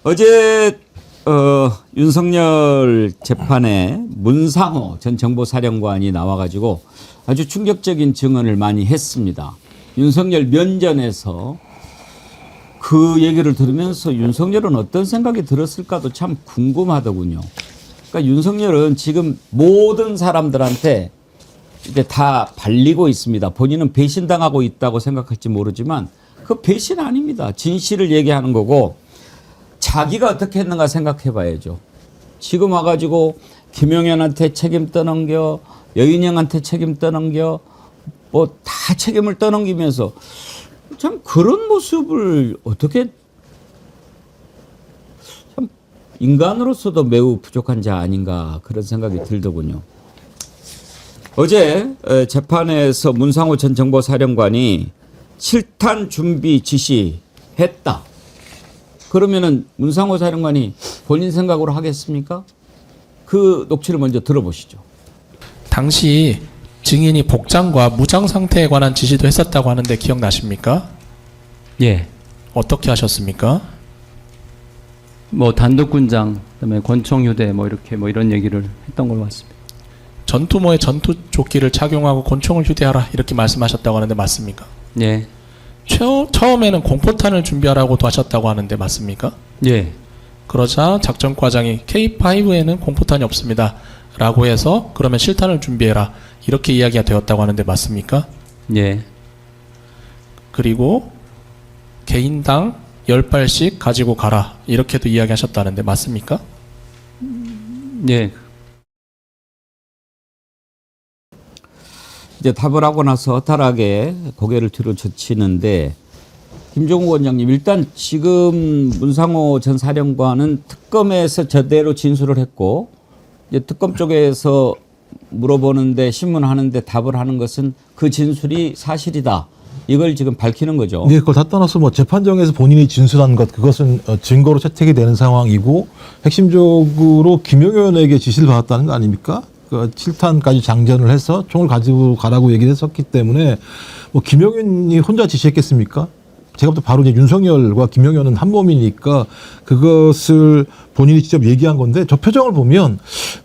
어제 윤석열 재판에 문상호 전 정보사령관이 나와가지고 아주 충격적인 증언을 많이 했습니다. 윤석열 면전에서 그 얘기를 들으면서 윤석열은 어떤 생각이 들었을까도 참 궁금하더군요. 그러니까 윤석열은 지금 모든 사람들한테 이제 다 발리고 있습니다. 본인은 배신당하고 있다고 생각할지 모르지만 그 배신 아닙니다. 진실을 얘기하는 거고 자기가 어떻게 했는가 생각해 봐야죠. 지금 와가지고 김용현한테 책임 떠넘겨, 여인영한테 책임 떠넘겨, 뭐 다 책임을 떠넘기면서 참 그런 모습을 어떻게 참 인간으로서도 매우 부족한 자 아닌가 그런 생각이 들더군요. 어제 재판에서 문상호 전 정보사령관이 실탄 준비 지시했다. 그러면은 문상호 사령관이 본인 생각으로 하겠습니까? 그 녹취를 먼저 들어보시죠. 당시 증인이 복장과 무장 상태에 관한 지시도 했었다고 하는데 기억나십니까? 예. 어떻게 하셨습니까? 뭐 단독군장, 그다음에 권총휴대 뭐 이렇게 뭐 이런 얘기를 했던 걸로 같습니다. 전투모에 전투조끼를 착용하고 권총을 휴대하라 이렇게 말씀하셨다고 하는데 맞습니까? 예. 처음에는 공포탄을 준비하라고도 하셨다고 하는데 맞습니까? 예. 그러자 작전과장이 K5에는 공포탄이 없습니다 라고 해서 그러면 실탄을 준비해라 이렇게 이야기가 되었다고 하는데 맞습니까? 예. 그리고 개인당 10발씩 가지고 가라 이렇게도 이야기하셨다는데 맞습니까? 예. 이제 답을 하고 나서 허탈하게 고개를 뒤로 젖히는데 김종우 원장님 일단 지금 문상호 전 사령관은 특검에서 저대로 진술을 했고 이제 특검 쪽에서 물어보는데 신문하는데 답을 하는 것은 그 진술이 사실이다. 이걸 지금 밝히는 거죠. 네, 그걸 다 떠나서 뭐 재판정에서 본인이 진술한 것 그것은 증거로 채택이 되는 상황이고 핵심적으로 김용현에게 지시를 받았다는 거 아닙니까? 그 7탄까지 장전을 해서 총을 가지고 가라고 얘기를 했었기 때문에 뭐 김용현이 혼자 지시했겠습니까? 제가 볼 때 바로 이제 윤석열과 김용현은 한 몸이니까 그것을 본인이 직접 얘기한 건데 저 표정을 보면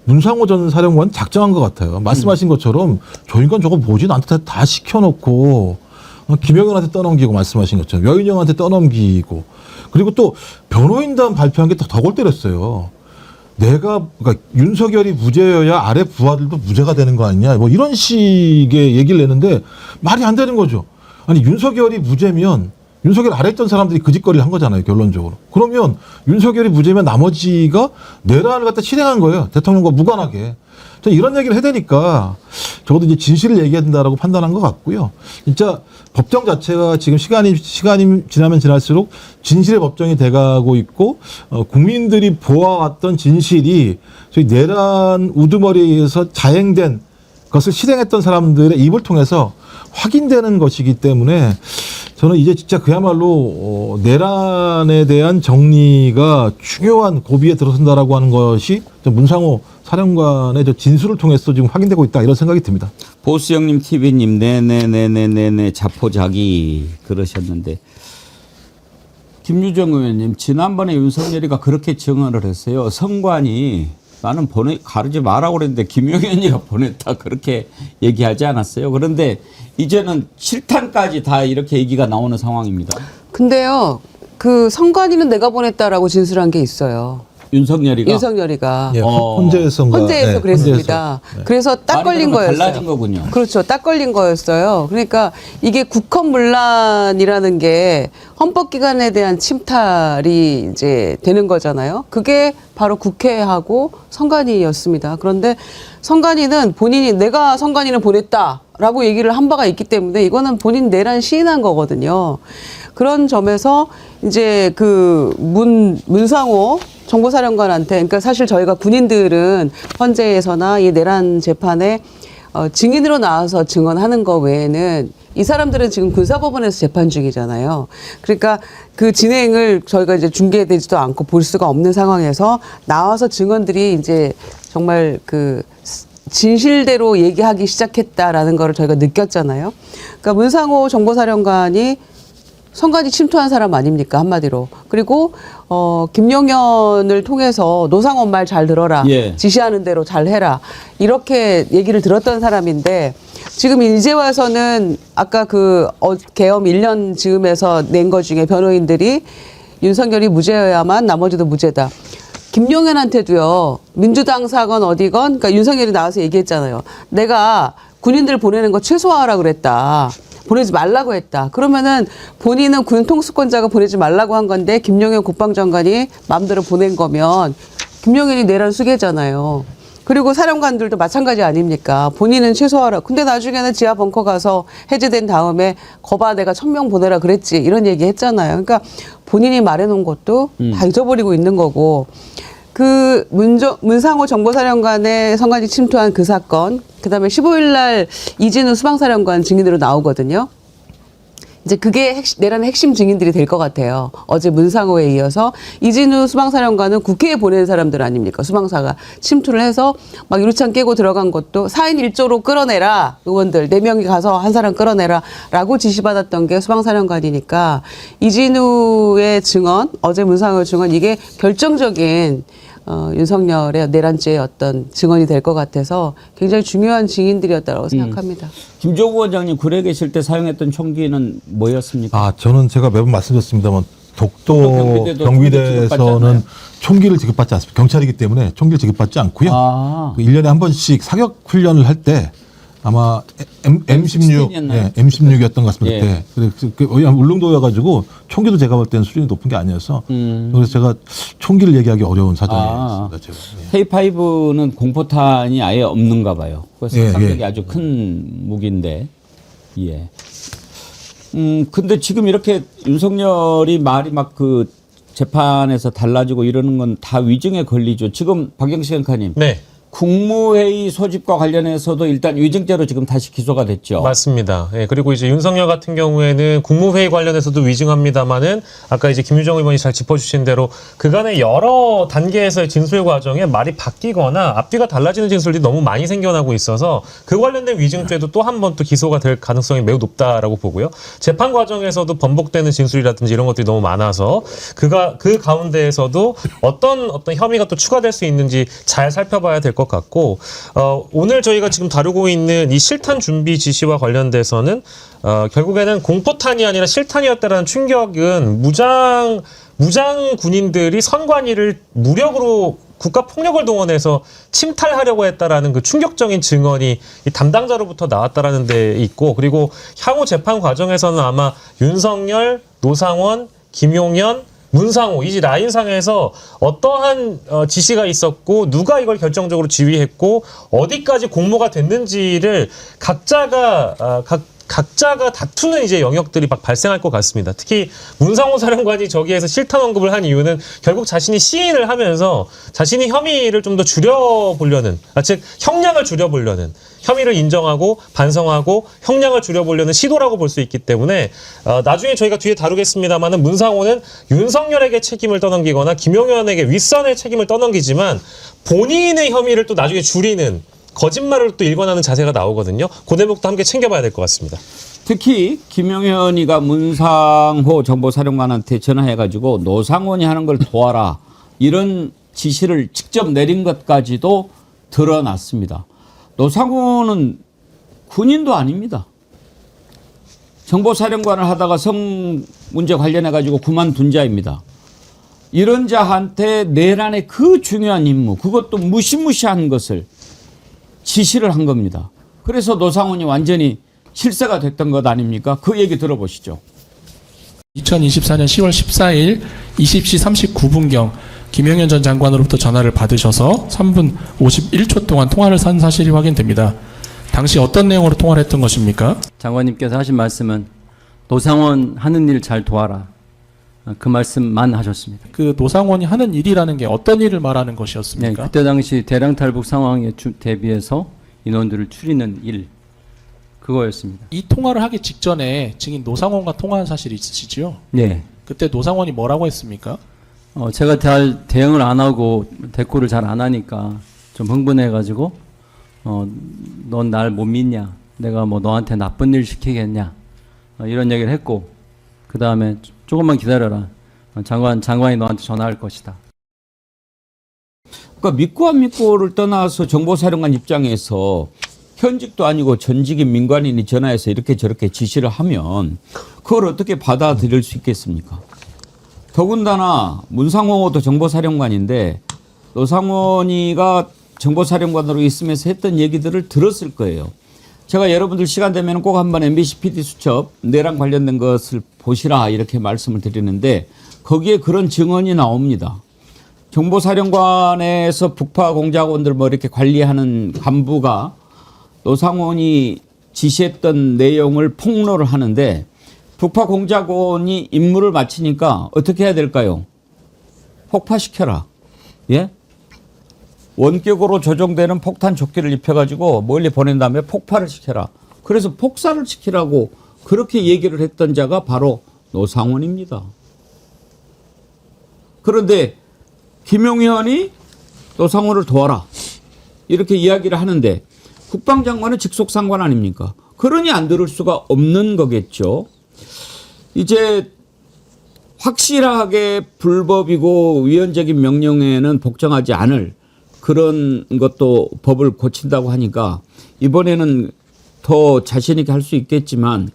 문상호 전 사령관 작정한 것 같아요. 말씀하신 것처럼 저 인간 저거 뭐지? 나한테 다 시켜놓고 김용현한테 떠넘기고 말씀하신 것처럼 여인영한테 떠넘기고 그리고 또 변호인단 발표한 게 더 골 때렸어요. 그러니까 윤석열이 무죄여야 아래 부하들도 무죄가 되는 거 아니냐 뭐 이런 식의 얘기를 내는데 말이 안 되는 거죠. 아니 윤석열이 무죄면 윤석열 아래 있던 사람들이 그 짓거리를 한 거잖아요 결론적으로. 그러면 윤석열이 무죄면 나머지가 내란을 갖다 실행한 거예요. 대통령과 무관하게. 저는 이런 얘기를 해야 되니까 적어도 이제 진실을 얘기해야 된다라고 판단한 것 같고요. 진짜 법정 자체가 지금 시간이 지나면 지날수록 진실의 법정이 돼가고 있고 국민들이 보아왔던 진실이 저희 내란 우두머리에 의해서 자행된 것을 실행했던 사람들의 입을 통해서 확인되는 것이기 때문에 저는 이제 진짜 그야말로 내란에 대한 정리가 중요한 고비에 들어선다라고 하는 것이 문상호 사령관의 저 진술을 통해서 지금 확인되고 있다 이런 생각이 듭니다. 보수형님 TV님 네네네네네네 자포자기 그러셨는데 김유정 의원님 지난번에 윤석열이가 그렇게 증언을 했어요. 성관이 나는 가르지 말라고 그랬는데 김용현이가 보냈다 그렇게 얘기하지 않았어요. 그런데 이제는 7탄까지 다 이렇게 얘기가 나오는 상황입니다. 근데요, 그 성관이는 내가 보냈다라고 진술한 게 있어요. 윤석열이가. 예, 헌재에서 헌재에서 그랬습니다. 네. 그래서 딱 걸린 거였어요. 달라진 거군요. 그렇죠. 딱 걸린 거였어요. 그러니까 이게 국헌문란이라는 게 헌법기관에 대한 침탈이 이제 되는 거잖아요. 그게 바로 국회하고 성관이였습니다. 그런데 성관이는 본인이 내가 성관이는 보냈다라고 얘기를 한 바가 있기 때문에 이거는 본인 내란 시인한 거거든요. 그런 점에서 이제 그 문상호 정보사령관한테, 그러니까 사실 저희가 군인들은 헌재에서나 이 내란 재판에 증인으로 나와서 증언하는 거 외에는 이 사람들은 지금 군사법원에서 재판 중이잖아요. 그러니까 그 진행을 저희가 이제 중계되지도 않고 볼 수가 없는 상황에서 나와서 증언들이 이제 정말 그 진실대로 얘기하기 시작했다라는 거를 저희가 느꼈잖아요. 그러니까 문상호 정보사령관이 선관위 침투한 사람 아닙니까 한마디로. 그리고 김용현을 통해서 노상원 말 잘 들어라. 예. 지시하는 대로 잘 해라. 이렇게 얘기를 들었던 사람인데 지금 이제 와서는 아까 계엄 1년 즈음에서 낸 것 중에 변호인들이 윤석열이 무죄여야만 나머지도 무죄다. 김용현한테도요. 민주당 사건 어디건 그러니까 윤석열이 나와서 얘기했잖아요. 내가 군인들 보내는 거 최소화하라 그랬다. 보내지 말라고 했다. 그러면은 본인은 군 통수권자가 보내지 말라고 한 건데 김용현 국방장관이 마음대로 보낸 거면 김용현이 내란 수괴잖아요. 그리고 사령관들도 마찬가지 아닙니까? 본인은 최소화하라. 근데 나중에는 지하 벙커 가서 해제된 다음에 거봐 내가 1000명 보내라 그랬지. 이런 얘기 했잖아요. 그러니까 본인이 말해놓은 것도 다 잊어버리고 있는 거고. 문상호 정보사령관의 선관위 침투한 그 사건, 그 다음에 15일 날 이진우 수방사령관 증인으로 나오거든요. 이제 그게 내란의 핵심 증인들이 될 것 같아요. 어제 문상호에 이어서 이진우 수방사령관은 국회에 보낸 사람들 아닙니까? 수방사가 침투를 해서 막 유리창 깨고 들어간 것도 4인 1조로 끌어내라. 의원들 4명이 가서 한 사람 끌어내라. 라고 지시받았던 게 수방사령관이니까 이진우의 증언, 어제 문상호의 증언 이게 결정적인 윤석열의 내란죄의 어떤 증언이 될 것 같아서 굉장히 중요한 증인들이었다고 생각합니다. 김종국 원장님 굴에 계실 때 사용했던 총기는 뭐였습니까? 저는 제가 매번 말씀드렸습니다만 독도 경비대도 경비대에서는 총기를 지급받지 않습니다. 경찰이기 때문에 총기를 지급받지 않고요. 아. 1년에 한 번씩 사격 훈련을 할 때 아마 M16, M16이었나요? M16이었던 것 같습니다. 예. 그때. 그래서 울릉도여가지고 총기도 제가 볼 때는 수준이 높은 게 아니어서 그래서 제가 총기를 얘기하기 어려운 사정이었습니다. 제가. 예. K5는 공포탄이 아예 없는가 봐요. 그래서 예, 상격이 예. 아주 큰 무기인데. 예. 근데 지금 이렇게 윤석열이 말이 막 재판에서 달라지고 이러는 건 다 위증에 걸리죠. 지금 박영식 앵커님. 네. 국무회의 소집과 관련해서도 일단 위증죄로 지금 다시 기소가 됐죠. 맞습니다. 예, 그리고 이제 윤석열 같은 경우에는 국무회의 관련해서도 위증합니다만은 아까 이제 김유정 의원이 잘 짚어주신 대로 그간의 여러 단계에서의 진술 과정에 말이 바뀌거나 앞뒤가 달라지는 진술들이 너무 많이 생겨나고 있어서 그 관련된 위증죄도 또 한 번 또 기소가 될 가능성이 매우 높다라고 보고요. 재판 과정에서도 번복되는 진술이라든지 이런 것들이 너무 많아서 그 가운데에서도 어떤 혐의가 또 추가될 수 있는지 잘 살펴봐야 될 것 같고 오늘 저희가 지금 다루고 있는 이 실탄 준비 지시와 관련돼서는 결국에는 공포탄이 아니라 실탄이었다라는 충격은 무장 군인들이 선관위를 무력으로 국가 폭력을 동원해서 침탈하려고 했다라는 그 충격적인 증언이 이 담당자로부터 나왔다라는 데 있고 그리고 향후 재판 과정에서는 아마 윤석열, 노상원, 김용현 문상호 이 라인상에서 어떠한 지시가 있었고 누가 이걸 결정적으로 지휘했고 어디까지 공모가 됐는지를 각자가 다투는 이제 영역들이 막 발생할 것 같습니다. 특히 문상호 사령관이 저기에서 실탄 언급을 한 이유는 결국 자신이 시인을 하면서 자신이 혐의를 좀 더 줄여보려는, 즉 형량을 줄여보려는, 혐의를 인정하고 반성하고 형량을 줄여보려는 시도라고 볼 수 있기 때문에 나중에 저희가 뒤에 다루겠습니다만은 문상호는 윤석열에게 책임을 떠넘기거나 김용현에게 윗선의 책임을 떠넘기지만 본인의 혐의를 또 나중에 줄이는 거짓말을 또 일관하는 자세가 나오거든요. 그 대목도 함께 챙겨봐야 될 것 같습니다. 특히 김용현이가 문상호 정보사령관한테 전화해가지고 노상원이 하는 걸 도와라 이런 지시를 직접 내린 것까지도 드러났습니다. 노상원은 군인도 아닙니다. 정보사령관을 하다가 성 문제 관련해가지고 그만둔 자입니다. 이런 자한테 내란의 그 중요한 임무, 그것도 무시무시한 것을 지시를 한 겁니다. 그래서 노상원이 완전히 실세가 됐던 것 아닙니까? 그 얘기 들어보시죠. 2024년 10월 14일 20시 39분경 김용현 전 장관으로부터 전화를 받으셔서 3분 51초 동안 통화를 한 사실이 확인됩니다. 당시 어떤 내용으로 통화를 했던 것입니까? 장관님께서 하신 말씀은 노상원 하는 일 잘 도와라. 그 말씀만 하셨습니다. 그 노상원이 하는 일이라는 게 어떤 일을 말하는 네, 것이었습니까? 그때 당시 대량 탈북 상황에 대비해서 인원들을 추리는 일 그거였습니다. 이 통화를 하기 직전에 증인 노상원과 통화한 사실이 있으시죠? 네. 그때 노상원이 뭐라고 했습니까? 제가 잘 대응을 안 하고 대꾸를 잘 안 하니까 좀 흥분해가지고 넌 날 못 믿냐? 내가 뭐 너한테 나쁜 일 시키겠냐? 이런 얘기를 했고 그 다음에 조금만 기다려라. 장관이 너한테 전화할 것이다. 그러니까 믿고 안 믿고를 떠나서 정보사령관 입장에서 현직도 아니고 전직인 민간인이 전화해서 이렇게 저렇게 지시를 하면 그걸 어떻게 받아들일 수 있겠습니까? 더군다나 문상호도 정보사령관인데 노상원이가 정보사령관으로 있으면서 했던 얘기들을 들었을 거예요. 제가 여러분들 시간 되면 꼭 한번 MBC PD 수첩 내랑 관련된 것을 보시라 이렇게 말씀을 드리는데 거기에 그런 증언이 나옵니다. 정보사령관에서 북파 공작원들 뭐 이렇게 관리하는 간부가 노상원이 지시했던 내용을 폭로를 하는데 북파 공작원이 임무를 마치니까 어떻게 해야 될까요? 폭파시켜라. 예? 원격으로 조종되는 폭탄 조끼를 입혀가지고 멀리 보낸 다음에 폭발을 시켜라. 그래서 폭사를 시키라고 그렇게 얘기를 했던 자가 바로 노상원입니다. 그런데 김용현이 노상원을 도와라. 이렇게 이야기를 하는데 국방장관은 직속상관 아닙니까? 그러니 안 들을 수가 없는 거겠죠. 이제 확실하게 불법이고 위헌적인 명령에는 복종하지 않을 그런 것도 법을 고친다고 하니까 이번에는 더 자신 있게 할 수 있겠지만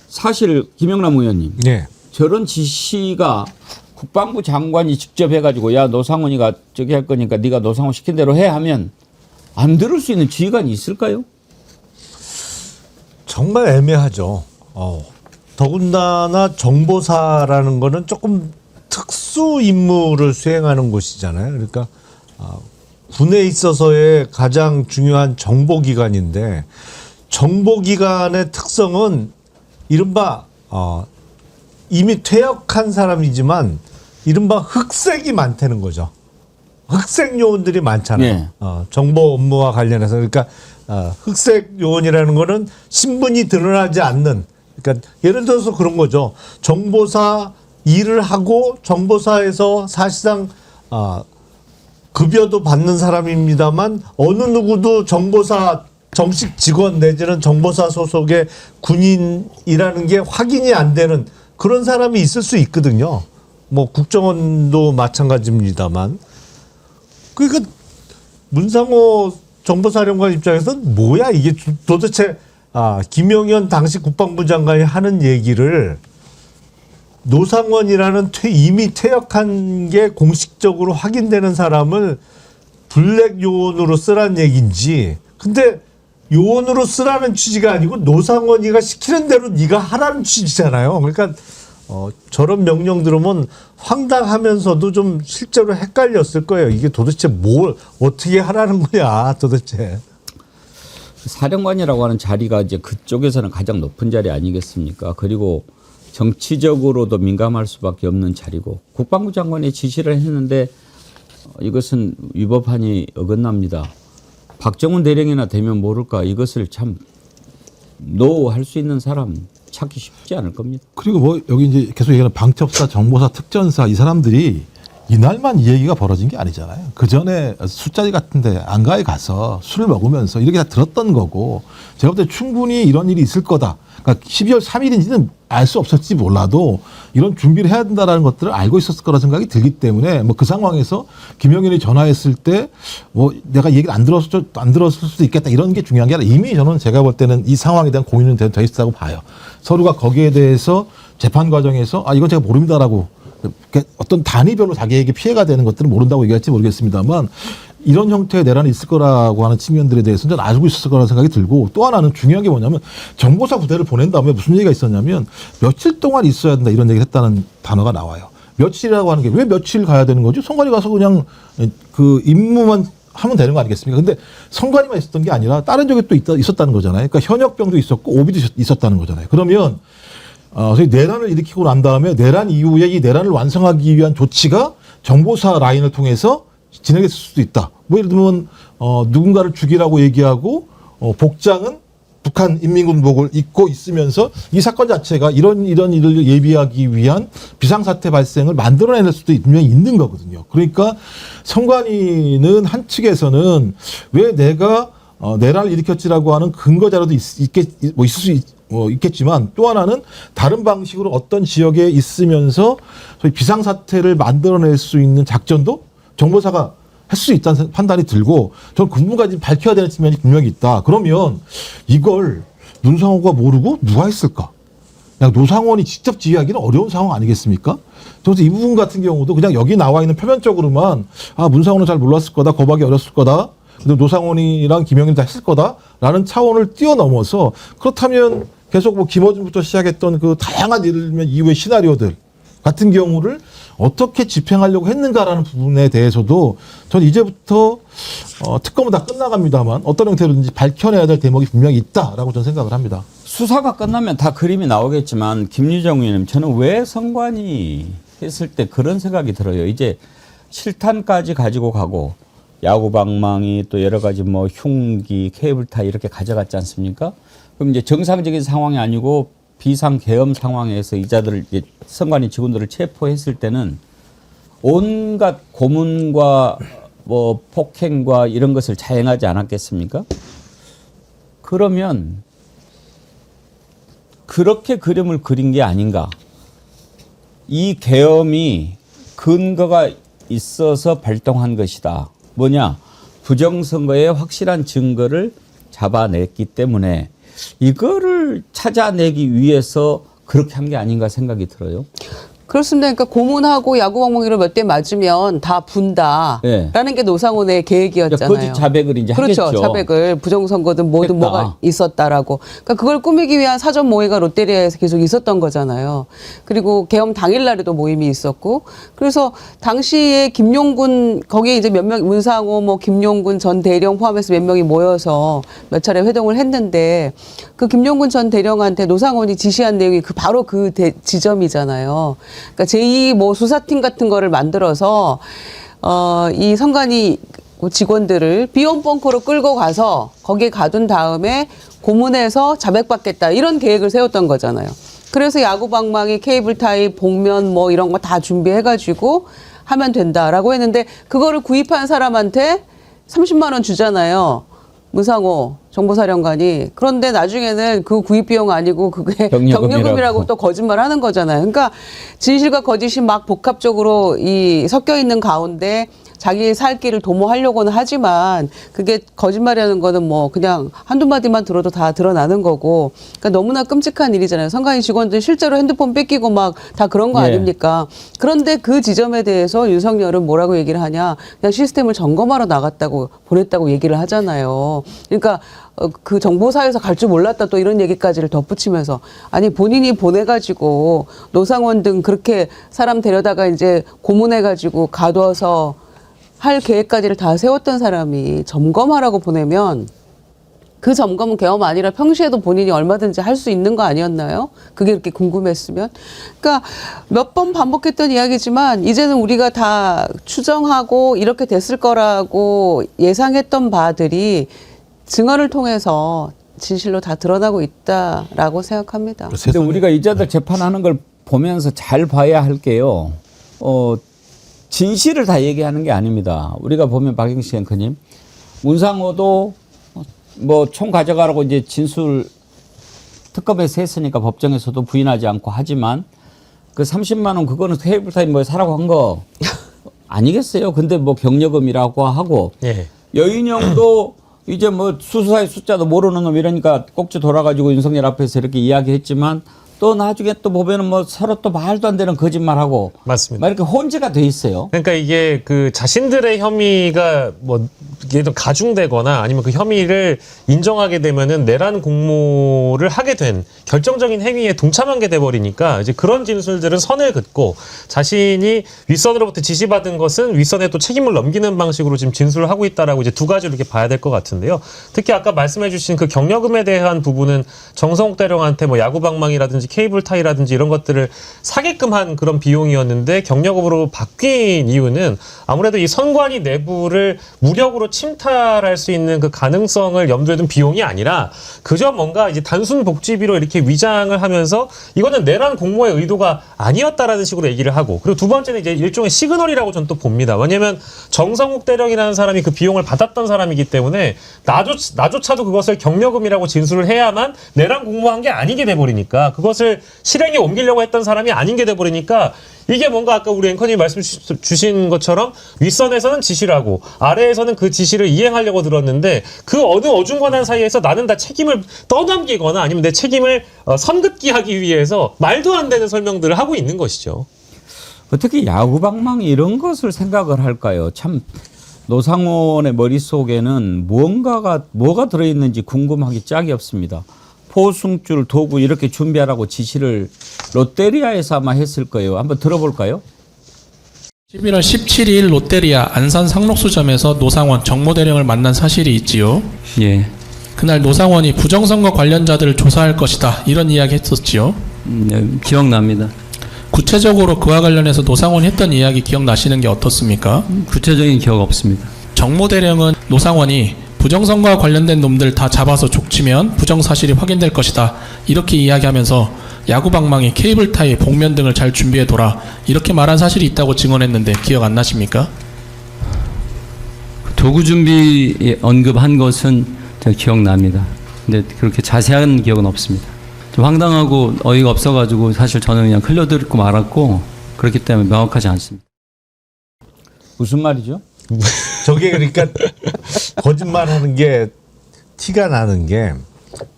사실 김영남 의원님 네. 저런 지시가 국방부 장관이 직접 해가지고 야 노상원이가 저기 할 거니까 네가 노상원 시킨 대로 해 하면 안 들을 수 있는 지휘관이 있을까요? 정말 애매하죠. 더군다나 정보사라는 거는 조금 특수 임무를 수행하는 곳이잖아요. 그러니까 군에 있어서의 가장 중요한 정보기관인데 정보기관의 특성은 이른바 이미 퇴역한 사람이지만 이른바 흑색이 많다는 거죠. 흑색 요원들이 많잖아요. 네. 정보 업무와 관련해서. 그러니까 흑색 요원이라는 거는 신분이 드러나지 않는, 그러니까 예를 들어서 그런 거죠. 정보사 일을 하고 정보사에서 사실상 급여도 받는 사람입니다만 어느 누구도 정보사 정식 직원 내지는 정보사 소속의 군인이라는 게 확인이 안 되는 그런 사람이 있을 수 있거든요. 뭐 국정원도 마찬가지입니다만. 그러니까 문상호 정보사령관 입장에서는 뭐야 이게 도대체 김용현 당시 국방부 장관이 하는 얘기를 노상원이라는 이미 퇴역한 게 공식적으로 확인되는 사람을 블랙 요원으로 쓰란 얘기인지, 근데 요원으로 쓰라는 취지가 아니고 노상원이가 시키는 대로 네가 하라는 취지잖아요. 그러니까 저런 명령 들으면 황당하면서도 좀 실제로 헷갈렸을 거예요. 이게 도대체 뭘 어떻게 하라는 거야 도대체. 사령관이라고 하는 자리가 이제 그쪽에서는 가장 높은 자리 아니겠습니까? 그리고 정치적으로도 민감할 수밖에 없는 자리고 국방부 장관이 지시를 했는데 이것은 위법하니 어긋납니다. 박정훈 대령이나 되면 모를까 이것을 참 노할 수 있는 사람 찾기 쉽지 않을 겁니다. 그리고 뭐 여기 이제 계속 얘기하는 방첩사, 정보사, 특전사 이 사람들이 이날만 이 얘기가 벌어진 게 아니잖아요. 그 전에 술자리 같은데 안가에 가서 술을 먹으면서 이렇게 다 들었던 거고 제가 볼 때 충분히 이런 일이 있을 거다. 그러니까 12월 3일인지는 알 수 없었지 몰라도 이런 준비를 해야 된다라는 것들을 알고 있었을 거라 생각이 들기 때문에 뭐 그 상황에서 김영현이 전화했을 때 뭐 내가 얘기를 안 들었을 수도 있겠다 이런 게 중요한 게 아니라 이미 저는 제가 볼 때는 이 상황에 대한 고민은 돼 있다고 봐요. 서로가 거기에 대해서 재판 과정에서 이건 제가 모릅니다라고 어떤 단위별로 자기에게 피해가 되는 것들은 모른다고 얘기할지 모르겠습니다만 이런 형태의 내란이 있을 거라고 하는 측면들에 대해서는 알고 있었을 거라는 생각이 들고 또 하나는 중요한 게 뭐냐면 정보사 부대를 보낸 다음에 무슨 얘기가 있었냐면 며칠 동안 있어야 된다 이런 얘기를 했다는 단어가 나와요. 며칠이라고 하는 게 왜 며칠 가야 되는 거죠? 성관이 가서 그냥 그 임무만 하면 되는 거 아니겠습니까? 근데 성관이만 있었던 게 아니라 다른 적이 또 있었다는 거잖아요. 그러니까 현역병도 있었고 오비도 있었다는 거잖아요. 그러면 저희 내란을 일으키고 난 다음에 내란 이후에 이 내란을 완성하기 위한 조치가 정보사 라인을 통해서 진행됐을 수도 있다. 뭐 예를 들면 누군가를 죽이라고 얘기하고 복장은 북한 인민군복을 입고 있으면서 이 사건 자체가 이런 일을 예비하기 위한 비상사태 발생을 만들어낼 수도 분명히 있는 거거든요. 그러니까 선관위는 한 측에서는 왜 내가 내란을 일으켰지라고 하는 근거 자료도 있을 수 있겠지만 또 하나는 다른 방식으로 어떤 지역에 있으면서 소위 비상사태를 만들어낼 수 있는 작전도 정보사가 할 수 있다는 판단이 들고 저는 그 부분까지 밝혀야 되는 측면이 분명히 있다. 그러면 이걸 문상호가 모르고 누가 했을까? 그냥 노상원이 직접 지휘하기는 어려운 상황 아니겠습니까? 그래서 이 부분 같은 경우도 그냥 여기 나와 있는 표면적으로만 문상호는 잘 몰랐을 거다, 거박이 어렸을 거다, 근데 노상원이랑 김영일 다 했을 거다라는 차원을 뛰어넘어서 그렇다면 계속 뭐 김어준부터 시작했던 그 다양한 예를 들면 이후의 시나리오들 같은 경우를 어떻게 집행하려고 했는가라는 부분에 대해서도 저는 이제부터 특검은 다 끝나갑니다만 어떤 형태로든지 밝혀내야 될 대목이 분명히 있다라고 저는 생각을 합니다. 수사가 끝나면 다 그림이 나오겠지만 김유정 의원님 저는 왜 선관위 했을 때 그런 생각이 들어요. 이제 실탄까지 가지고 가고 야구방망이 또 여러 가지 뭐 흉기, 케이블타이 이렇게 가져갔지 않습니까? 그럼 이제 정상적인 상황이 아니고 비상 계엄 상황에서 이자들을 선관위 직원들을 체포했을 때는 온갖 고문과 뭐 폭행과 이런 것을 자행하지 않았겠습니까? 그러면 그렇게 그림을 그린 게 아닌가? 이 계엄이 근거가 있어서 발동한 것이다. 뭐냐? 부정선거에 확실한 증거를 잡아냈기 때문에 이거를 찾아내기 위해서 그렇게 한 게 아닌가 생각이 들어요. 그렇습니다. 그러니까 고문하고 야구방망이로 몇 대 맞으면 다 분다라는 네. 게 노상원의 계획이었잖아요. 거짓 자백을 이제 그렇죠. 하겠죠. 자백을 부정선거든 뭐든 했다. 뭐가 있었다라고. 그러니까 그걸 꾸미기 위한 사전 모의가 롯데리아에서 계속 있었던 거잖아요. 그리고 계엄 당일날에도 모임이 있었고, 그래서 당시에 김용군 거기에 이제 몇 명 문상호, 뭐 김용군 전 대령 포함해서 몇 명이 모여서 몇 차례 회동을 했는데 그 김용군 전 대령한테 노상원이 지시한 내용이 바로 그 지점이잖아요. 그러니까 제2 뭐 수사팀 같은 거를 만들어서 이 선관위 직원들을 비온 벙커로 끌고 가서 거기에 가둔 다음에 고문해서 자백받겠다 이런 계획을 세웠던 거잖아요. 그래서 야구방망이, 케이블타이, 복면 뭐 이런 거 다 준비해가지고 하면 된다라고 했는데 그거를 구입한 사람한테 30만 원 주잖아요. 문상호 정보사령관이. 그런데 나중에는 그 구입 비용 아니고 그게 경력금이라고 또 거짓말하는 거잖아요. 그러니까 진실과 거짓이 막 복합적으로 섞여 있는 가운데 자기 살 길을 도모하려고는 하지만 그게 거짓말이라는 거는 뭐 그냥 한두 마디만 들어도 다 드러나는 거고, 그러니까 너무나 끔찍한 일이잖아요. 선관위 직원들 실제로 핸드폰 뺏기고 막 다 그런 거 아닙니까? 그런데 그 지점에 대해서 윤석열은 뭐라고 얘기를 하냐? 그냥 시스템을 점검하러 나갔다고 보냈다고 얘기를 하잖아요. 그러니까 그 정보사에서 갈 줄 몰랐다 또 이런 얘기까지를 덧붙이면서, 아니 본인이 보내가지고 노상원 등 그렇게 사람 데려다가 이제 고문해가지고 가둬서 할 계획까지를 다 세웠던 사람이 점검하라고 보내면 그 점검은 계엄 아니라 평시에도 본인이 얼마든지 할 수 있는 거 아니었나요? 그게 그렇게 궁금했으면. 그러니까 몇 번 반복했던 이야기지만 이제는 우리가 다 추정하고 이렇게 됐을 거라고 예상했던 바들이 증언을 통해서 진실로 다 드러나고 있다라고 생각합니다. 근데 우리가 이자들 재판하는 걸 보면서 잘 봐야 할 게요. 진실을 다 얘기하는 게 아닙니다. 우리가 보면 박영식 앵커님, 문상호도 뭐 총 가져가라고 이제 진술 특검에서 했으니까 법정에서도 부인하지 않고 하지만 그 30만 원 그거는 케이블타임 뭐 사라고 한 거 아니겠어요? 근데 뭐 경력금이라고 하고 예. 여인형도 이제 뭐 수사의 숫자도 모르는 놈 이러니까 꼭지 돌아가지고 윤석열 앞에서 이렇게 이야기했지만 또 나중에 또 보면은 뭐 서로 또 말도 안 되는 거짓말하고 맞습니다. 막 이렇게 혼재가 돼 있어요. 그러니까 이게 그 자신들의 혐의가 뭐 예를 들어 가중되거나 아니면 그 혐의를 인정하게 되면은 내란 공모를 하게 된 결정적인 행위에 동참한 게 돼버리니까 이제 그런 진술들은 선을 긋고 자신이 윗선으로부터 지시받은 것은 윗선에 또 책임을 넘기는 방식으로 지금 진술을 하고 있다라고 이제 두 가지로 이렇게 봐야 될 것 같은데요. 특히 아까 말씀해주신 그 경력금에 대한 부분은 정성욱 대령한테 뭐 야구방망이라든지 전기라든지 케이블 타이라든지 이런 것들을 사게끔 한 그런 비용이었는데 경력으로 바뀐 이유는 아무래도 이 선관위 내부를 무력으로 침탈할 수 있는 그 가능성을 염두에 둔 비용이 아니라 그저 뭔가 이제 단순 복지비로 이렇게 위장을 하면서 이거는 내란 공모의 의도가 아니었다라는 식으로 얘기를 하고, 그리고 두 번째는 이제 일종의 시그널이라고 저는 또 봅니다. 왜냐하면 정성욱 대령이라는 사람이 그 비용을 받았던 사람이기 때문에 나조차도 그것을 경력금이라고 진술을 해야만 내란 공모한 게 아니게 돼버리니까, 그것을 실행에 옮기려고 했던 사람이 아닌 게 돼버리니까 이게 뭔가 아까 우리 앵커님이 말씀 주신 것처럼 윗선에서는 지시를 하고 아래에서는 그 지시를 이행하려고 들었는데 그 어느 어중간한 사이에서 나는 다 책임을 떠넘기거나 아니면 내 책임을 선긋기하기 위해서 말도 안 되는 설명들을 하고 있는 것이죠. 어떻게 야구방망 이런 것을 생각을 할까요? 참 노상원의 머릿속에는 뭐가 들어있는지 궁금하기 짝이 없습니다. 포승줄, 도구 이렇게 준비하라고 지시를 롯데리아에서 아마 했을 거예요. 한번 들어볼까요? 11월 17일 롯데리아 안산 상록수점에서 노상원 정모대령을 만난 사실이 있지요. 예. 그날 노상원이 부정선거 관련자들을 조사할 것이다 이런 이야기 했었지요. 네, 기억납니다. 구체적으로 그와 관련해서 노상원이 했던 이야기 기억나시는 게 어떻습니까? 구체적인 기억 없습니다. 정모대령은 노상원이 부정선거와 관련된 놈들 다 잡아서 족치면 부정사실이 확인될 것이다 이렇게 이야기하면서 야구방망이, 케이블타이, 복면 등을 잘 준비해둬라 이렇게 말한 사실이 있다고 증언했는데 기억 안 나십니까? 도구 준비 언급한 것은 제가 기억납니다. 근데 그렇게 자세한 기억은 없습니다. 좀 황당하고 어이가 없어가지고 사실 저는 그냥 흘려듣고 말았고 그렇기 때문에 명확하지 않습니다. 무슨 말이죠? 저게 그러니까 거짓말하는 게 티가 나는 게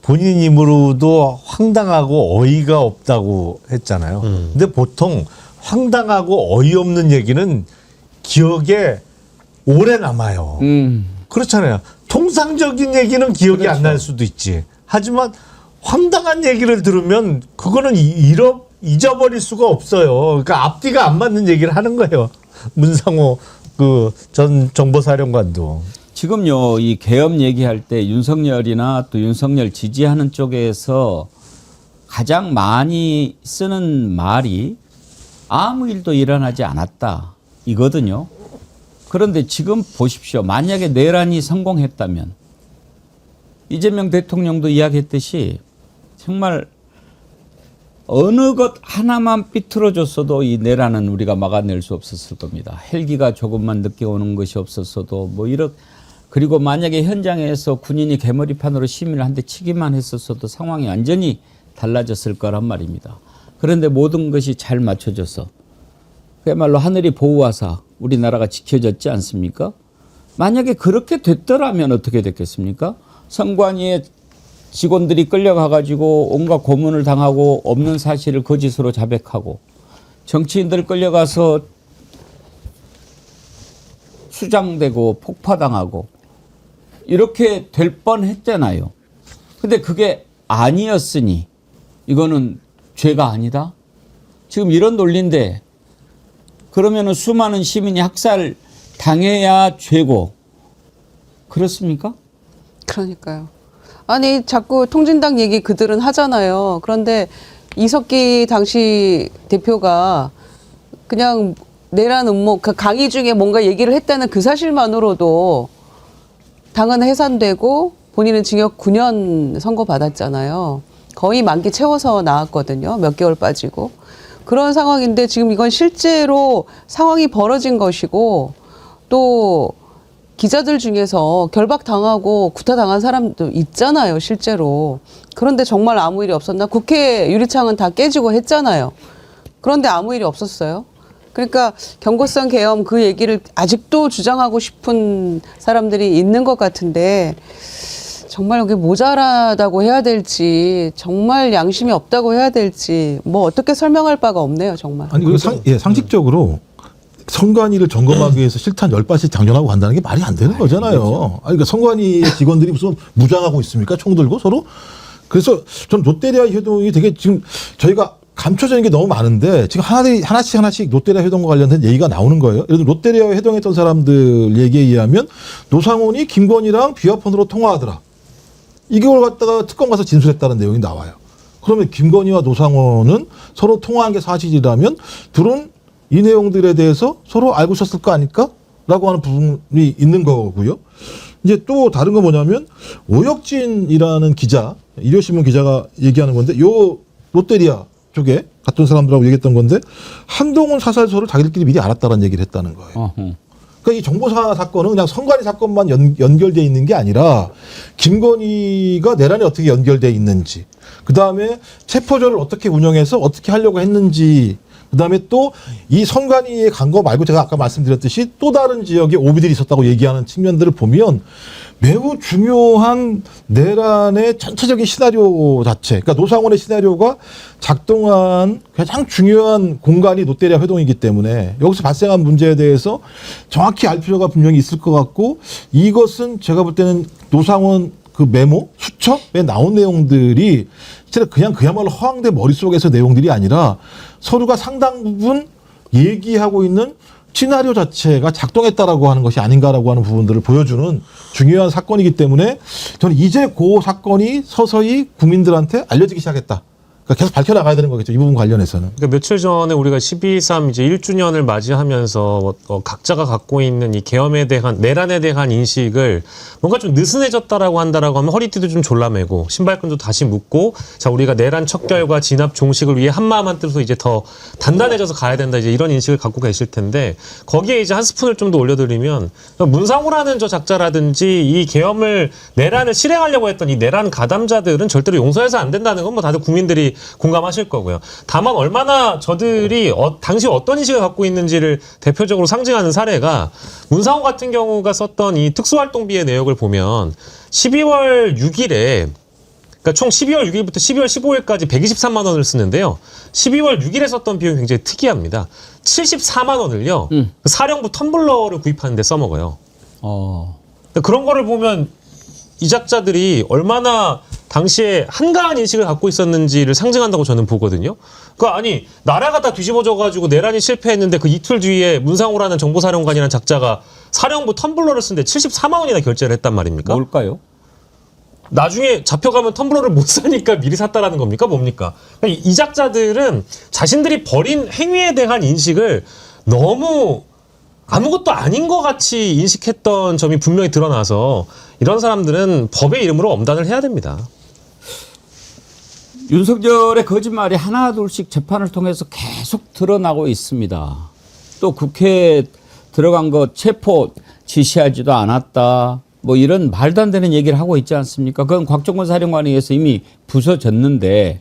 본인 입으로도 황당하고 어이가 없다고 했잖아요. 근데 보통 황당하고 어이없는 얘기는 기억에 오래 남아요. 그렇잖아요. 통상적인 얘기는 기억이 안 날 수도 있지. 하지만 황당한 얘기를 들으면 그거는 잊어버릴 수가 없어요. 그러니까 앞뒤가 안 맞는 얘기를 하는 거예요. 문상호 그 전 정보사령관도. 지금요, 이 계엄 얘기할 때 윤석열이나 또 윤석열 지지하는 쪽에서 가장 많이 쓰는 말이 아무 일도 일어나지 않았다 이거든요. 그런데 지금 보십시오. 만약에 내란이 성공했다면 이재명 대통령도 이야기했듯이 정말 어느 것 하나만 삐뚤어졌어도 이 내란은 우리가 막아낼 수 없었을 겁니다. 헬기가 조금만 늦게 오는 것이 없었어도 그리고 만약에 현장에서 군인이 개머리판으로 시민을 한 대 치기만 했었어도 상황이 완전히 달라졌을 거란 말입니다. 그런데 모든 것이 잘 맞춰져서 그야말로 하늘이 보호하사 우리나라가 지켜졌지 않습니까? 만약에 그렇게 됐더라면 어떻게 됐겠습니까? 선관위에 직원들이 끌려가가지고 온갖 고문을 당하고 없는 사실을 거짓으로 자백하고 정치인들 끌려가서 수장되고 폭파당하고 이렇게 될 뻔했잖아요. 근데 그게 아니었으니 이거는 죄가 아니다? 지금 이런 논리인데 그러면은 수많은 시민이 학살 당해야 죄고 그렇습니까? 그러니까요. 아니 자꾸 통진당 얘기 그들은 하잖아요. 그런데 이석기 당시 대표가 그냥 내란 음모 그 강의 중에 뭔가 얘기를 했다는 그 사실만으로도 당은 해산되고 본인은 징역 9년 선고받았잖아요. 거의 만기 채워서 나왔거든요. 몇 개월 빠지고. 그런 상황인데 지금 이건 실제로 상황이 벌어진 것이고 또 기자들 중에서 결박당하고 구타당한 사람도 있잖아요, 실제로. 그런데 정말 아무 일이 없었나? 국회 유리창은 다 깨지고 했잖아요. 그런데 아무 일이 없었어요. 그러니까 경고성 계엄 그 얘기를 아직도 주장하고 싶은 사람들이 있는 것 같은데 정말 이게 모자라다고 해야 될지 정말 양심이 없다고 해야 될지 뭐 어떻게 설명할 바가 없네요, 정말. 아니 상식적으로 선관위를 점검하기 위해서 실탄 10발씩 장전하고 간다는 게 말이 안 되는 거잖아요. 아니, 그러니까 선관위 직원들이 무슨 무장하고 있습니까? 총 들고 서로? 그래서 전 롯데리아 회동이 되게 지금 저희가 감춰져 있는 게 너무 많은데 지금 하나씩 롯데리아 회동과 관련된 얘기가 나오는 거예요. 예를 들어 롯데리아 회동했던 사람들 얘기에 의하면 노상원이 김건희랑 비화폰으로 통화하더라. 이걸 갖다가 특검 가서 진술했다는 내용이 나와요. 그러면 김건희와 노상원은 서로 통화한 게 사실이라면 둘은 이 내용들에 대해서 서로 알고 있었을 거 아닐까? 라고 하는 부분이 있는 거고요. 이제 또 다른 건 뭐냐면 오혁진이라는 기자, 일요신문 기자가 얘기하는 건데 요 롯데리아 쪽에 갔던 사람들하고 얘기했던 건데 한동훈 사살소를 자기들끼리 미리 알았다는 얘기를 했다는 거예요. 어허. 그러니까 이 정보사 사건은 그냥 선관위 사건만 연결돼 있는 게 아니라 김건희가 내란에 어떻게 연결돼 있는지, 그 다음에 체포조를 어떻게 운영해서 어떻게 하려고 했는지, 그 다음에 또 이 선관위에 간 거 말고 제가 아까 말씀드렸듯이 또 다른 지역에 오비들이 있었다고 얘기하는 측면들을 보면 매우 중요한 내란의 전체적인 시나리오 자체, 그러니까 노상원의 시나리오가 작동한 가장 중요한 공간이 롯데리아 회동이기 때문에 여기서 발생한 문제에 대해서 정확히 알 필요가 분명히 있을 것 같고, 이것은 제가 볼 때는 노상원 그 메모, 수첩에 나온 내용들이 진짜 그야말로 허황된 머릿속에서 내용들이 아니라 서류가 상당 부분 얘기하고 있는 시나리오 자체가 작동했다라고 하는 것이 아닌가라고 하는 부분들을 보여주는 중요한 사건이기 때문에 저는 이제 그 사건이 서서히 국민들한테 알려지기 시작했다. 그러니까 계속 밝혀나가야 되는 거겠죠. 이 부분 관련해서는. 그러니까 며칠 전에 우리가 12.3 이제 1주년을 맞이하면서 각자가 갖고 있는 이 계엄에 대한, 내란에 대한 인식을 뭔가 좀 느슨해졌다라고 한다라고 하면 허리띠도 좀 졸라매고 신발끈도 다시 묶고, 자, 우리가 내란 척결과 진압 종식을 위해 한마음 한뜻으로 이제 더 단단해져서 가야 된다, 이제 이런 인식을 갖고 계실 텐데, 거기에 이제 한 스푼을 좀 더 올려드리면 문상호라는 저 작자라든지 이 계엄을, 내란을 실행하려고 했던 이 내란 가담자들은 절대로 용서해서 안 된다는 건 뭐 다들 국민들이 공감하실 거고요. 다만 얼마나 저들이 당시 어떤 인식을 갖고 있는지를 대표적으로 상징하는 사례가, 문상호 같은 경우가 썼던 이 특수활동비의 내역을 보면 12월 6일에, 그러니까 총 12월 6일부터 12월 15일까지 123만 원을 쓰는데요. 12월 6일에 썼던 비용이 굉장히 특이합니다. 74만 원을요. 사령부 텀블러를 구입하는 데 써먹어요. 그러니까 그런 거를 보면 이 작자들이 얼마나 당시에 한가한 인식을 갖고 있었는지를 상징한다고 저는 보거든요. 그러니까 아니, 나라가 다 뒤집어져가지고 내란이 실패했는데 그 이틀 뒤에 문상호라는 정보사령관이라는 작자가 사령부 텀블러를 쓴데 74만 원이나 결제를 했단 말입니까? 뭘까요? 나중에 잡혀가면 텀블러를 못 사니까 미리 샀다라는 겁니까? 뭡니까? 그러니까 이 작자들은 자신들이 벌인 행위에 대한 인식을 너무 아무것도 아닌 것 같이 인식했던 점이 분명히 드러나서 이런 사람들은 법의 이름으로 엄단을 해야 됩니다. 윤석열의 거짓말이 하나 둘씩 재판을 통해서 계속 드러나고 있습니다. 또 국회에 들어간 거 체포 지시하지도 않았다, 뭐 이런 말도 안 되는 얘기를 하고 있지 않습니까? 그건 곽종건 사령관에 의해서 이미 부서졌는데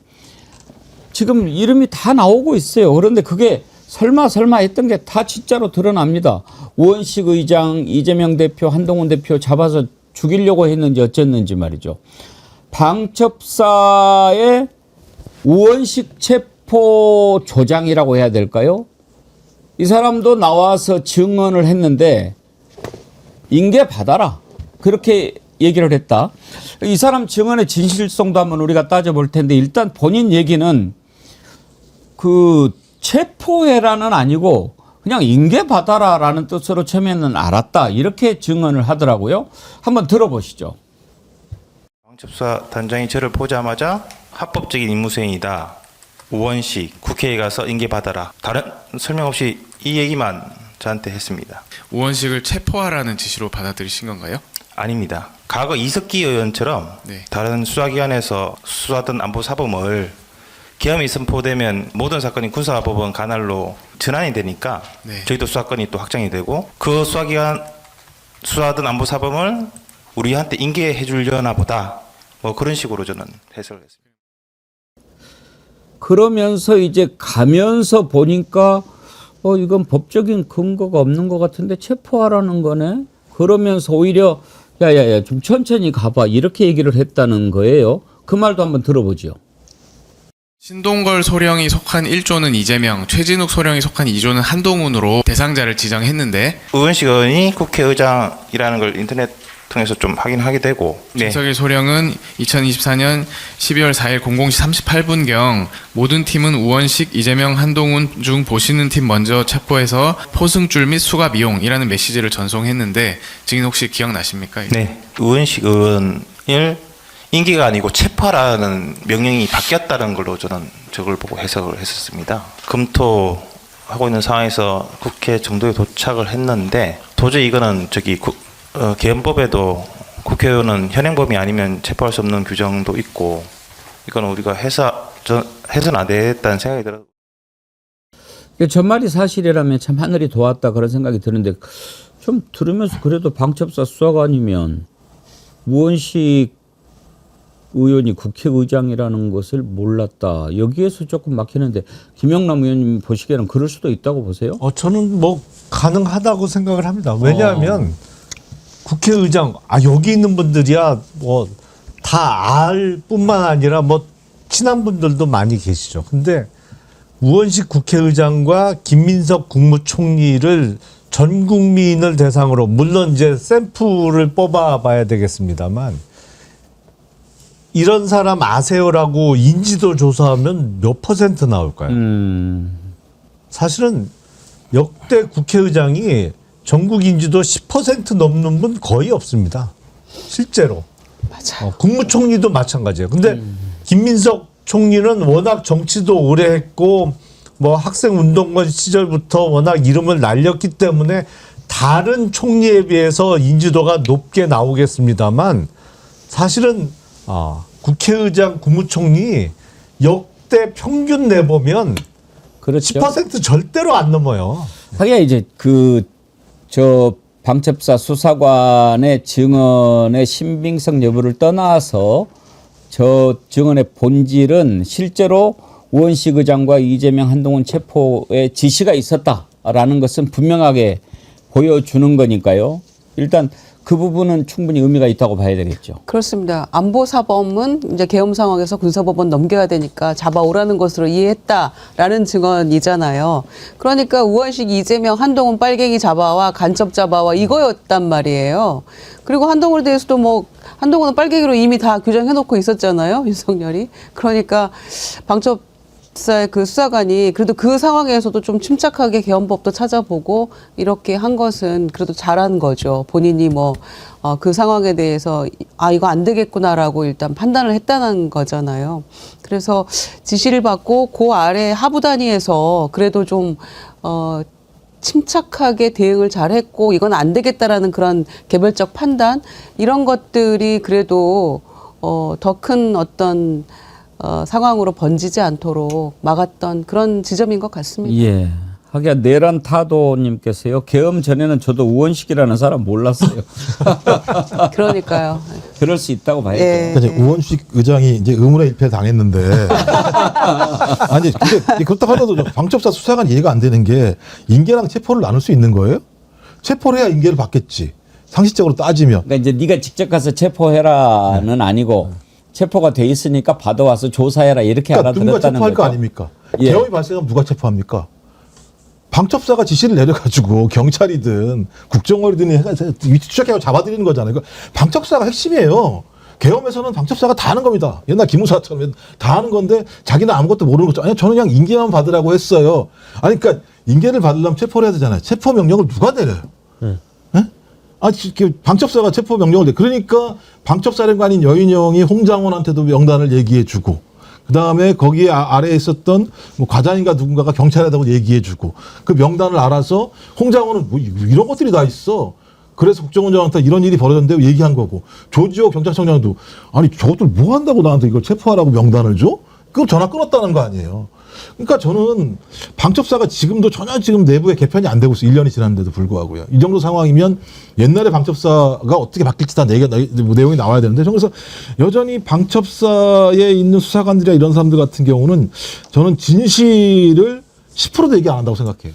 지금 이름이 다 나오고 있어요. 그런데 그게 설마 했던 게 다 진짜로 드러납니다. 우원식 의장, 이재명 대표, 한동훈 대표 잡아서 죽이려고 했는지 어쨌는지 말이죠. 방첩사의 우원식 체포 조장이라고 해야 될까요? 이 사람도 나와서 증언을 했는데 인계 받아라, 그렇게 얘기를 했다. 이 사람 증언의 진실성도 한번 우리가 따져볼 텐데, 일단 본인 얘기는 그 체포해라는 아니고 그냥 인계받아라라는 뜻으로 처음에는 알았다, 이렇게 증언을 하더라고요. 한번 들어보시죠. 방첩사 단장이 저를 보자마자 합법적인 임무수행이다, 우원식 국회에 가서 인계받아라, 다른 설명 없이 이 얘기만 저한테 했습니다. 우원식을 체포하라는 지시로 받아들이신 건가요? 아닙니다. 과거 이석기 의원처럼 네. 다른 수사기관에서 수사하던 안보사범을 계엄이 선포되면 모든 사건이 군사법원 관할로 전환이 되니까 네. 저희도 수사권이 또 확장이 되고, 그 수사기관 수사하던 안보사범을 우리한테 인계해 주려나 보다, 뭐 그런 식으로 저는 해석을 했습니다. 그러면서 이제 가면서 보니까 이건 법적인 근거가 없는 것 같은데 체포하라는 거네. 그러면서 오히려 야야야 좀 천천히 가봐, 이렇게 얘기를 했다는 거예요. 그 말도 한번 들어보죠. 신동걸 소령이 속한 1조는 이재명, 최진욱 소령이 속한 2조는 한동훈으로 대상자를 지정했는데, 우원식 의원이 국회의장이라는 걸 인터넷 통해서 좀 확인하게 되고, 김석일 소령은 2024년 12월 4일 00시 38분경 모든 팀은 우원식, 이재명, 한동훈 중 보시는 팀 먼저 체포해서 포승줄 및 수갑 이용이라는 메시지를 전송했는데, 증인 혹시 기억나십니까? 네, 우원식 의원을 인계가 아니고 체포하라는 명령이 바뀌었다는 걸로 저는 저걸 보고 해석을 했었습니다. 검토하고 있는 상황에서 국회 정도에 도착을 했는데 도저히 이거는 개헌법에도 국회의원은 현행범이 아니면 체포할 수 없는 규정도 있고 이거는 우리가 해서는 안 되겠다는 생각이 들어요. 전말이 사실이라면 참 하늘이 도왔다 그런 생각이 드는데 좀 들으면서 그래도 방첩사 수사관이면 우원식 의원이 국회의장이라는 것을 몰랐다. 여기에서 조금 막히는데 김영남 의원님 보시기에는 그럴 수도 있다고 보세요? 저는 뭐 가능하다고 생각을 합니다. 왜냐하면 국회의장, 여기 있는 분들이야 뭐 다 알 뿐만 아니라 뭐 친한 분들도 많이 계시죠. 근데 우원식 국회의장과 김민석 국무총리를 전 국민을 대상으로, 물론 이제 샘플을 뽑아봐야 되겠습니다만, 이런 사람 아세요라고 인지도 조사하면 몇 % 나올까요? 사실은 역대 국회의장이 전국 인지도 10% 넘는 분 거의 없습니다. 실제로. 맞아요. 국무총리도 마찬가지예요. 근데 김민석 총리는 워낙 정치도 오래 했고 뭐 학생운동권 시절부터 워낙 이름을 날렸기 때문에 다른 총리에 비해서 인지도가 높게 나오겠습니다만, 사실은 국회의장, 국무총리 역대 평균 내보면 그렇죠. 10% 절대로 안 넘어요. 하기야 이제 방첩사 수사관의 증언의 신빙성 여부를 떠나서 저 증언의 본질은 실제로 우원식 의장과 이재명 한동훈 체포에 지시가 있었다라는 것은 분명하게 보여주는 거니까요. 일단 그 부분은 충분히 의미가 있다고 봐야 되겠죠. 그렇습니다. 안보사범은 이제 계엄 상황에서 군사법원 넘겨야 되니까 잡아오라는 것으로 이해했다라는 증언이잖아요. 그러니까 우원식, 이재명, 한동훈 빨갱이 잡아와, 간첩 잡아와 이거였단 말이에요. 그리고 한동훈에 대해서도 뭐 한동훈은 빨갱이로 이미 다 규정해놓고 있었잖아요, 윤석열이. 그러니까 방첩사의 그 수사관이 그래도 그 상황에서도 좀 침착하게 계엄법도 찾아보고 이렇게 한 것은 그래도 잘한 거죠. 본인이 그 상황에 대해서 이거 안 되겠구나라고 일단 판단을 했다는 거잖아요. 그래서 지시를 받고 그 아래 하부 단위에서 그래도 좀 침착하게 대응을 잘했고 이건 안 되겠다라는 그런 개별적 판단, 이런 것들이 그래도 더 큰 어떤 상황으로 번지지 않도록 막았던 그런 지점인 것 같습니다. 예. 하기야 내란 타도님께서요. 계엄 전에는 저도 우원식이라는 사람 몰랐어요. 그러니까요. 그럴 수 있다고 봐야죠. 예. 그러니까 이제 우원식 의장이 이제 의문의 일패 당했는데 아니 근데 그렇다고 하더라도 방첩사 수사관 이해가 안 되는 게 인계랑 체포를 나눌 수 있는 거예요? 체포를 해야 인계를 받겠지. 상식적으로 따지면. 그러니까 이제 네가 직접 가서 체포해라는 아니고 체포가 돼 있으니까 받아와서 조사해라 이렇게 그러니까 누가 알아들었다는 체포할 거죠. 거 아닙니까? 예. 계엄이 발생하면 누가 체포합니까? 방첩사가 지시를 내려가지고 경찰이든 국정원이든 해가지고 위치 추적해서 잡아들이는 거잖아요. 그러니까 방첩사가 핵심이에요. 계엄에서는 방첩사가 다 하는 겁니다. 옛날 기무사처럼 다 하는 건데 자기는 아무것도 모르는 거죠. 아니 저는 그냥 인계만 받으라고 했어요. 아니 그러니까 인계를 받으려면 체포를 해야 되잖아요. 체포 명령을 누가 내려요? 방첩사가 체포 명령을 내. 그러니까 방첩사령관인 여인영이 홍장원한테도 명단을 얘기해주고, 그 다음에 거기에 아래에 있었던 뭐 과장인가 누군가가 경찰에다가 얘기해주고, 그 명단을 알아서 홍장원은 뭐 이런 것들이 다 있어. 그래서 국정원장한테 이런 일이 벌어졌는데 얘기한 거고, 조지호 경찰청장도 아니 저것들 뭐 한다고 나한테 이걸 체포하라고 명단을 줘? 그걸 전화 끊었다는 거 아니에요. 그러니까 저는 방첩사가 지금도 전혀 지금 내부에 개편이 안 되고 있어요. 1년이 지났는데도 불구하고요. 이 정도 상황이면 옛날에 방첩사가 어떻게 바뀔지 다 내용이 나와야 되는데, 그래서 여전히 방첩사에 있는 수사관들이나 이런 사람들 같은 경우는 저는 진실을 10%도 얘기 안 한다고 생각해요.